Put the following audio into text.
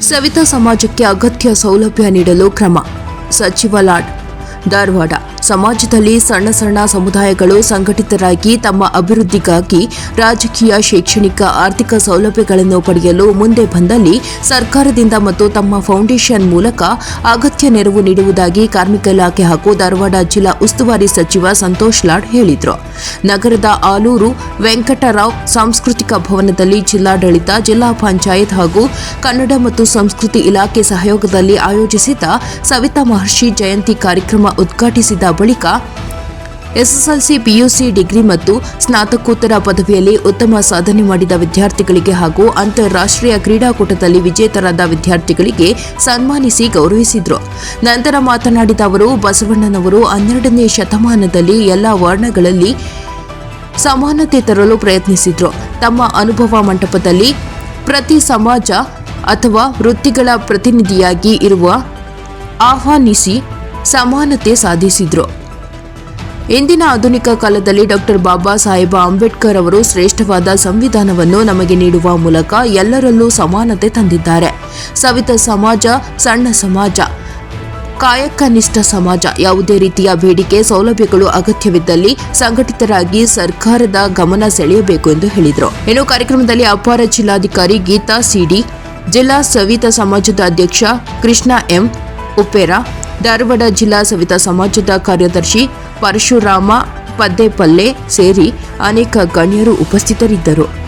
ಸವಿತಾ ಸಮಾಜಕ್ಕೆ ಅಗತ್ಯ ಸೌಲಭ್ಯ ನೀಡಲು ಕ್ರಮ. ಸಚಿವ ಲಾಡ್, ಧಾರವಾಡ. ಸಮಾಜದಲ್ಲಿ ಸಣ್ಣ ಸಮುದಾಯಗಳು ಸಂಘಟಿತರಾಗಿ ತಮ್ಮ ಅಭಿವೃದ್ಧಿಗಾಗಿ ರಾಜಕೀಯ, ಶೈಕ್ಷಣಿಕ, ಆರ್ಥಿಕ ಸೌಲಭ್ಯಗಳನ್ನು ಪಡೆಯಲು ಮುಂದೆ ಬಂದಲ್ಲಿ ಸರ್ಕಾರದಿಂದ ಮತ್ತು ತಮ್ಮ ಫೌಂಡೇಶನ್ ಮೂಲಕ ಅಗತ್ಯ ನೆರವು ನೀಡುವುದಾಗಿ ಕಾರ್ಮಿಕ ಇಲಾಖೆ ಹಾಗೂ ಧಾರವಾಡ ಜಿಲ್ಲಾ ಉಸ್ತುವಾರಿ ಸಚಿವ ಸಂತೋಷ್ ಲಾಡ್ ಹೇಳಿದರು. ನಗರದ ಆಲೂರು ವೆಂಕಟರಾವ್ ಸಾಂಸ್ಕೃತಿಕ ಭವನದಲ್ಲಿ ಜಿಲ್ಲಾಡಳಿತ, ಜಿಲ್ಲಾ ಪಂಚಾಯತ್ ಹಾಗೂ ಕನ್ನಡ ಮತ್ತು ಸಂಸ್ಕೃತಿ ಇಲಾಖೆ ಸಹಯೋಗದಲ್ಲಿ ಆಯೋಜಿಸಿದ್ದ ಸವಿತಾ ಮಹರ್ಷಿ ಜಯಂತಿ ಕಾರ್ಯಕ್ರಮ ಉದ್ಘಾಟಿಸಿದ ಬಳಿಕ ಎಸ್ಎಸ್ಎಲ್ಸಿ, ಪಿಯುಸಿ, ಡಿಗ್ರಿ ಮತ್ತು ಸ್ನಾತಕೋತ್ತರ ಪದವಿಯಲ್ಲಿ ಉತ್ತಮ ಸಾಧನೆ ಮಾಡಿದ ವಿದ್ಯಾರ್ಥಿಗಳಿಗೆ ಹಾಗೂ ಅಂತಾರಾಷ್ಟ್ರೀಯ ಕ್ರೀಡಾಕೂಟದಲ್ಲಿ ವಿಜೇತರಾದ ವಿದ್ಯಾರ್ಥಿಗಳಿಗೆ ಸನ್ಮಾನಿಸಿ ಗೌರವಿಸಿದರು. ನಂತರ ಮಾತನಾಡಿದ ಅವರು, ಬಸವಣ್ಣನವರು 12ನೇ ಶತಮಾನದಲ್ಲಿ ಎಲ್ಲ ವರ್ಣಗಳಲ್ಲಿ ಸಮಾನತೆ ತರಲು ಪ್ರಯತ್ನಿಸಿದರು. ತಮ್ಮ ಅನುಭವ ಮಂಟಪದಲ್ಲಿ ಪ್ರತಿ ಸಮಾಜ ಅಥವಾ ವೃತ್ತಿಗಳ ಪ್ರತಿನಿಧಿಯಾಗಿ ಇರುವ ಆಹ್ವಾನಿಸಿ ಸಮಾನತೆ ಸಾಧಿಸಿದರು. ಇಂದಿನ ಆಧುನಿಕ ಕಾಲದಲ್ಲಿ ಡಾಕ್ಟರ್ ಬಾಬಾ ಸಾಹೇಬ ಅಂಬೇಡ್ಕರ್ ಅವರು ಶ್ರೇಷ್ಠವಾದ ಸಂವಿಧಾನವನ್ನು ನಮಗೆ ನೀಡುವ ಮೂಲಕ ಎಲ್ಲರಲ್ಲೂ ಸಮಾನತೆ ತಂದಿದ್ದಾರೆ. ಸವಿತಾ ಸಮಾಜ ಸಣ್ಣ ಸಮಾಜ, ಕಾಯಕನಿಷ್ಠ ಸಮಾಜ. ಯಾವುದೇ ರೀತಿಯ ಬೇಡಿಕೆ, ಸೌಲಭ್ಯಗಳು ಅಗತ್ಯವಿದ್ದಲ್ಲಿ ಸಂಘಟಿತರಾಗಿ ಸರ್ಕಾರದ ಗಮನ ಸೆಳೆಯಬೇಕು ಎಂದು ಹೇಳಿದರು. ಇನ್ನು ಕಾರ್ಯಕ್ರಮದಲ್ಲಿ ಅಪರ ಜಿಲ್ಲಾಧಿಕಾರಿ ಗೀತಾ ಸಿಡಿ, ಜಿಲ್ಲಾ ಸವಿತಾ ಸಮಾಜದ ಅಧ್ಯಕ್ಷ ಕೃಷ್ಣ ಎಂ ಉಪ್ಪೇರ, ಧಾರವಾಡ ಜಿಲ್ಲಾ ಸವಿತಾ ಸಮಾಜದ ಕಾರ್ಯದರ್ಶಿ ಪರಶುರಾಮ ಪದ್ದೇಪಲ್ಲೆ ಸೇರಿ ಅನೇಕ ಗಣ್ಯರು ಉಪಸ್ಥಿತರಿದ್ದರು.